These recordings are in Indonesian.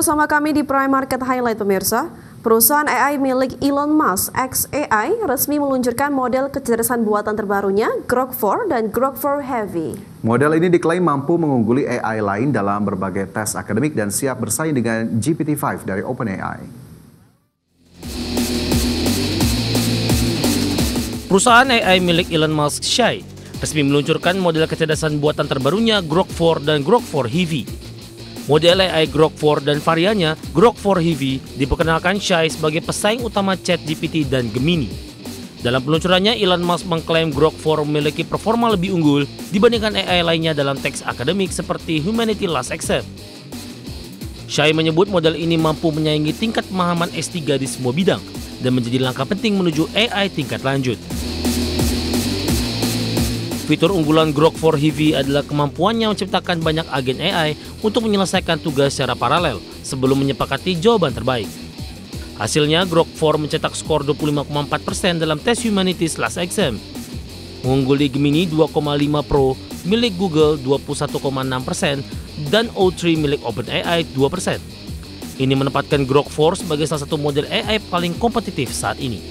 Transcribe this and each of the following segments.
bersama kami di Prime Market Highlight pemirsa. Perusahaan AI milik Elon Musk, xAI, resmi meluncurkan model kecerdasan buatan terbarunya, Grok 4 dan Grok 4 Heavy. Model ini diklaim mampu mengungguli AI lain dalam berbagai tes akademik dan siap bersaing dengan GPT-5 dari OpenAI. Perusahaan AI milik Elon Musk, xAI, resmi meluncurkan model kecerdasan buatan terbarunya Grok 4 dan Grok 4 Heavy. Model AI Grok 4 dan variannya Grok 4 Heavy diperkenalkan xAI sebagai pesaing utama ChatGPT dan Gemini. Dalam peluncurannya, Elon Musk mengklaim Grok 4 memiliki performa lebih unggul dibandingkan AI lainnya dalam teks akademik seperti Humanity Last Exam. xAI menyebut model ini mampu menyaingi tingkat pemahaman S3 di semua bidang dan menjadi langkah penting menuju AI tingkat lanjut. Fitur unggulan Grok 4 Heavy adalah kemampuannya menciptakan banyak agen AI untuk menyelesaikan tugas secara paralel sebelum menyepakati jawaban terbaik. Hasilnya, Grok 4 mencetak skor 25,4% dalam tes Humanities Last Exam, mengungguli Gemini 2,5 Pro milik Google 21,6% dan O3 milik OpenAI 2%. Ini menempatkan Grok 4 sebagai salah satu model AI paling kompetitif saat ini.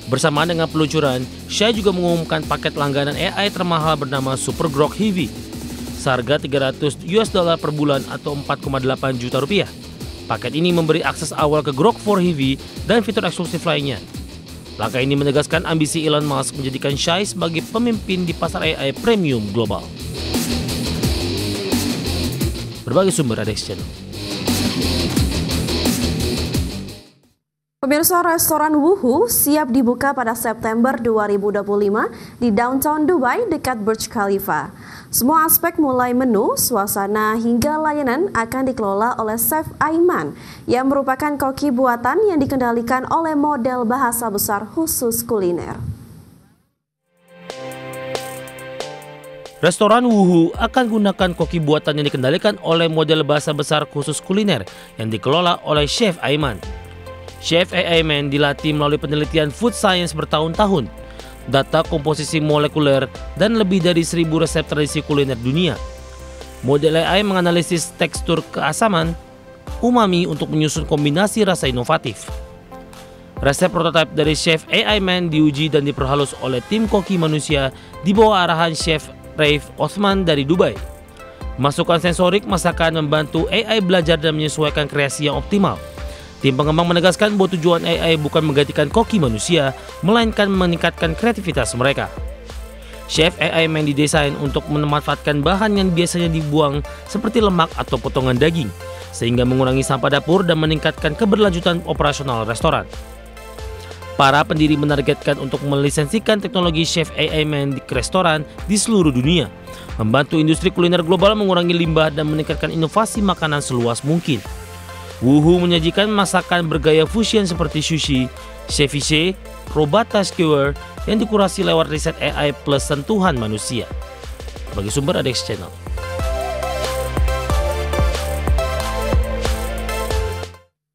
Bersamaan dengan peluncuran, xAI juga mengumumkan paket langganan AI termahal bernama Super Grok Heavy, seharga $300 per bulan atau 4,8 juta rupiah. Paket ini memberi akses awal ke Grok 4 Heavy dan fitur eksklusif lainnya. Langkah ini menegaskan ambisi Elon Musk menjadikan xAI sebagai pemimpin di pasar AI premium global. Berbagai sumber ada di channel. Pemirsa, restoran Woohoo siap dibuka pada September 2025 di downtown Dubai dekat Burj Khalifa. Semua aspek mulai menu, suasana hingga layanan akan dikelola oleh Chef Aiman yang merupakan koki buatan yang dikendalikan oleh model bahasa besar khusus kuliner. Restoran Woohoo akan gunakan koki buatan yang dikendalikan oleh model bahasa besar khusus kuliner yang dikelola oleh Chef Aiman. Chef Aiman dilatih melalui penelitian food science bertahun-tahun, data komposisi molekuler, dan lebih dari 1.000 resep tradisi kuliner dunia. Model AI menganalisis tekstur keasaman, umami untuk menyusun kombinasi rasa inovatif. Resep prototipe dari Chef Aiman diuji dan diperhalus oleh tim koki manusia di bawah arahan Chef Raif Othman dari Dubai. Masukan sensorik masakan membantu AI belajar dan menyesuaikan kreasi yang optimal. Tim pengembang menegaskan bahwa tujuan AI bukan menggantikan koki manusia, melainkan meningkatkan kreativitas mereka. Chef Aiman didesain untuk memanfaatkan bahan yang biasanya dibuang seperti lemak atau potongan daging, sehingga mengurangi sampah dapur dan meningkatkan keberlanjutan operasional restoran. Para pendiri menargetkan untuk melisensikan teknologi Chef Aiman di restoran di seluruh dunia, membantu industri kuliner global mengurangi limbah dan meningkatkan inovasi makanan seluas mungkin. Woohoo menyajikan masakan bergaya fusion seperti sushi, ceviche, robata skewer yang dikurasi lewat riset AI plus sentuhan manusia. Bagi sumber ada di channel.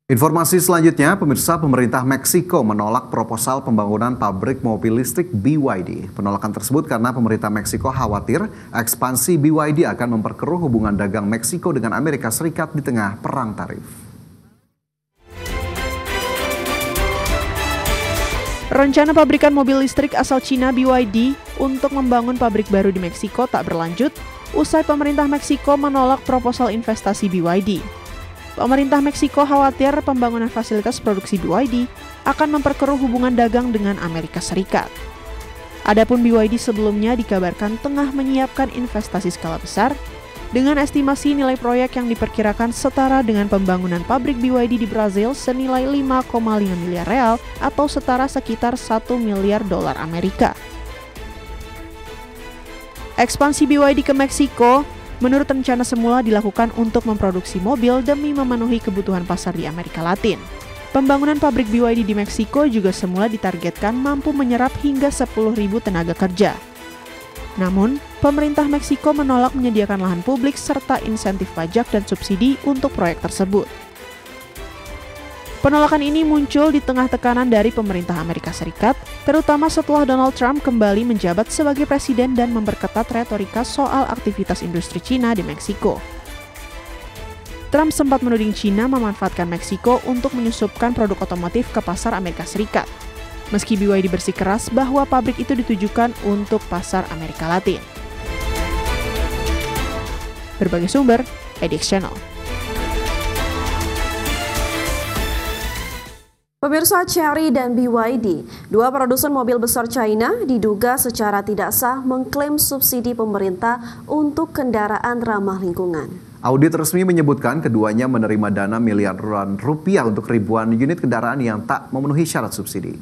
Informasi selanjutnya, pemirsa, pemerintah Meksiko menolak proposal pembangunan pabrik mobil listrik BYD. Penolakan tersebut karena pemerintah Meksiko khawatir ekspansi BYD akan memperkeruh hubungan dagang Meksiko dengan Amerika Serikat di tengah perang tarif. Rencana pabrikan mobil listrik asal Cina BYD untuk membangun pabrik baru di Meksiko tak berlanjut usai pemerintah Meksiko menolak proposal investasi BYD. Pemerintah Meksiko khawatir pembangunan fasilitas produksi BYD akan memperkeruh hubungan dagang dengan Amerika Serikat. Adapun BYD sebelumnya dikabarkan tengah menyiapkan investasi skala besar dengan estimasi nilai proyek yang diperkirakan setara dengan pembangunan pabrik BYD di Brazil senilai 5,5 miliar real atau setara sekitar 1 miliar dolar Amerika. Ekspansi BYD ke Meksiko menurut rencana semula dilakukan untuk memproduksi mobil demi memenuhi kebutuhan pasar di Amerika Latin. Pembangunan pabrik BYD di Meksiko juga semula ditargetkan mampu menyerap hingga 10.000 tenaga kerja. Namun, pemerintah Meksiko menolak menyediakan lahan publik serta insentif pajak dan subsidi untuk proyek tersebut. Penolakan ini muncul di tengah tekanan dari pemerintah Amerika Serikat, terutama setelah Donald Trump kembali menjabat sebagai presiden dan memperketat retorika soal aktivitas industri Cina di Meksiko. Trump sempat menuding China memanfaatkan Meksiko untuk menyusupkan produk otomotif ke pasar Amerika Serikat. Meski BYD bersikeras bahwa pabrik itu ditujukan untuk pasar Amerika Latin. Berbagai sumber, edX Channel. Pemirsa, Chery dan BYD, dua produsen mobil besar China, diduga secara tidak sah mengklaim subsidi pemerintah untuk kendaraan ramah lingkungan. Audit resmi menyebutkan keduanya menerima dana miliaran rupiah untuk ribuan unit kendaraan yang tak memenuhi syarat subsidi.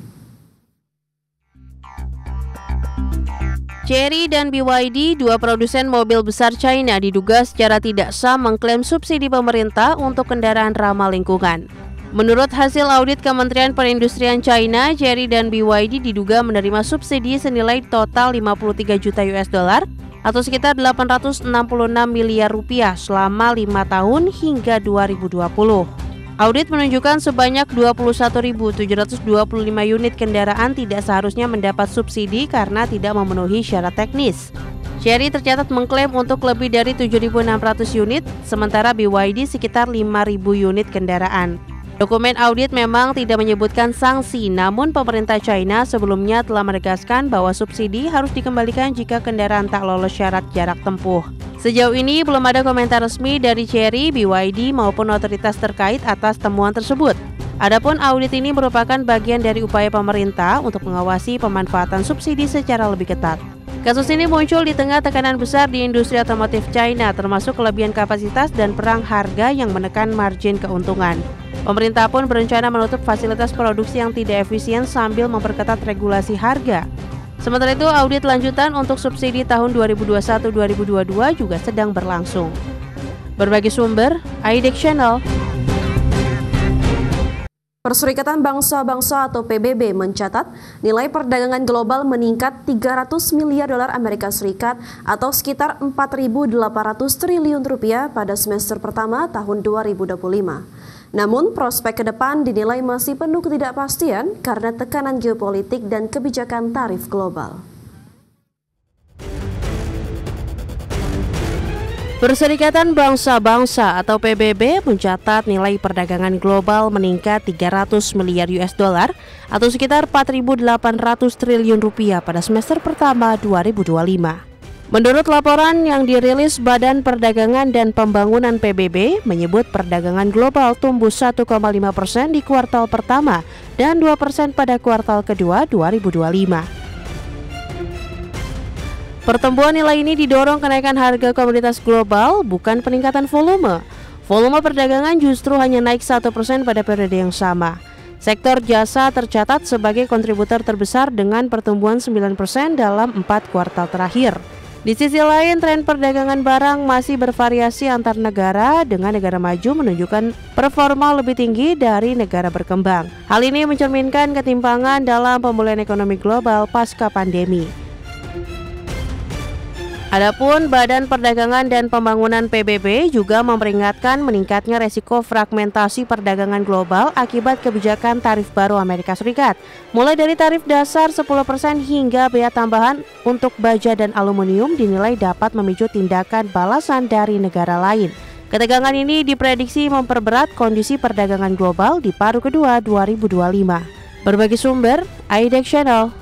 Chery dan BYD, dua produsen mobil besar China, diduga secara tidak sah mengklaim subsidi pemerintah untuk kendaraan ramah lingkungan. Menurut hasil audit Kementerian Perindustrian China, Chery dan BYD diduga menerima subsidi senilai total 53 juta US dollar atau sekitar 866 miliar rupiah selama 5 tahun hingga 2020. Audit menunjukkan sebanyak 21.725 unit kendaraan tidak seharusnya mendapat subsidi karena tidak memenuhi syarat teknis. Chery tercatat mengklaim untuk lebih dari 7.600 unit, sementara BYD sekitar 5.000 unit kendaraan. Dokumen audit memang tidak menyebutkan sanksi, namun pemerintah China sebelumnya telah menegaskan bahwa subsidi harus dikembalikan jika kendaraan tak lolos syarat jarak tempuh. Sejauh ini belum ada komentar resmi dari Chery, BYD maupun otoritas terkait atas temuan tersebut. Adapun audit ini merupakan bagian dari upaya pemerintah untuk mengawasi pemanfaatan subsidi secara lebih ketat. Kasus ini muncul di tengah tekanan besar di industri otomotif China, termasuk kelebihan kapasitas dan perang harga yang menekan margin keuntungan. Pemerintah pun berencana menutup fasilitas produksi yang tidak efisien sambil memperketat regulasi harga. Sementara itu, audit lanjutan untuk subsidi tahun 2021-2022 juga sedang berlangsung. Berbagai sumber, edX Channel. Perserikatan Bangsa-Bangsa atau PBB mencatat nilai perdagangan global meningkat 300 miliar dolar Amerika Serikat atau sekitar 4.800 triliun rupiah pada semester pertama tahun 2025. Namun, prospek ke depan dinilai masih penuh ketidakpastian karena tekanan geopolitik dan kebijakan tarif global. Perserikatan Bangsa-Bangsa atau PBB mencatat nilai perdagangan global meningkat 300 miliar US dollar atau sekitar 4.800 triliun rupiah pada semester pertama 2025. Menurut laporan yang dirilis Badan Perdagangan dan Pembangunan PBB, menyebut perdagangan global tumbuh 1,5% di kuartal pertama dan 2% pada kuartal kedua 2025. Pertumbuhan nilai ini didorong kenaikan harga komoditas global, bukan peningkatan volume. Volume perdagangan justru hanya naik 1% pada periode yang sama. Sektor jasa tercatat sebagai kontributor terbesar dengan pertumbuhan 9% dalam 4 kuartal terakhir. Di sisi lain, tren perdagangan barang masih bervariasi antar negara, dengan negara maju menunjukkan performa lebih tinggi dari negara berkembang. Hal ini mencerminkan ketimpangan dalam pemulihan ekonomi global pasca pandemi. Adapun Badan Perdagangan dan Pembangunan PBB juga memperingatkan meningkatnya resiko fragmentasi perdagangan global akibat kebijakan tarif baru Amerika Serikat, mulai dari tarif dasar 10% hingga bea tambahan untuk baja dan aluminium dinilai dapat memicu tindakan balasan dari negara lain. Ketegangan ini diprediksi memperberat kondisi perdagangan global di paruh kedua 2025. Berbagai sumber, edX Channel.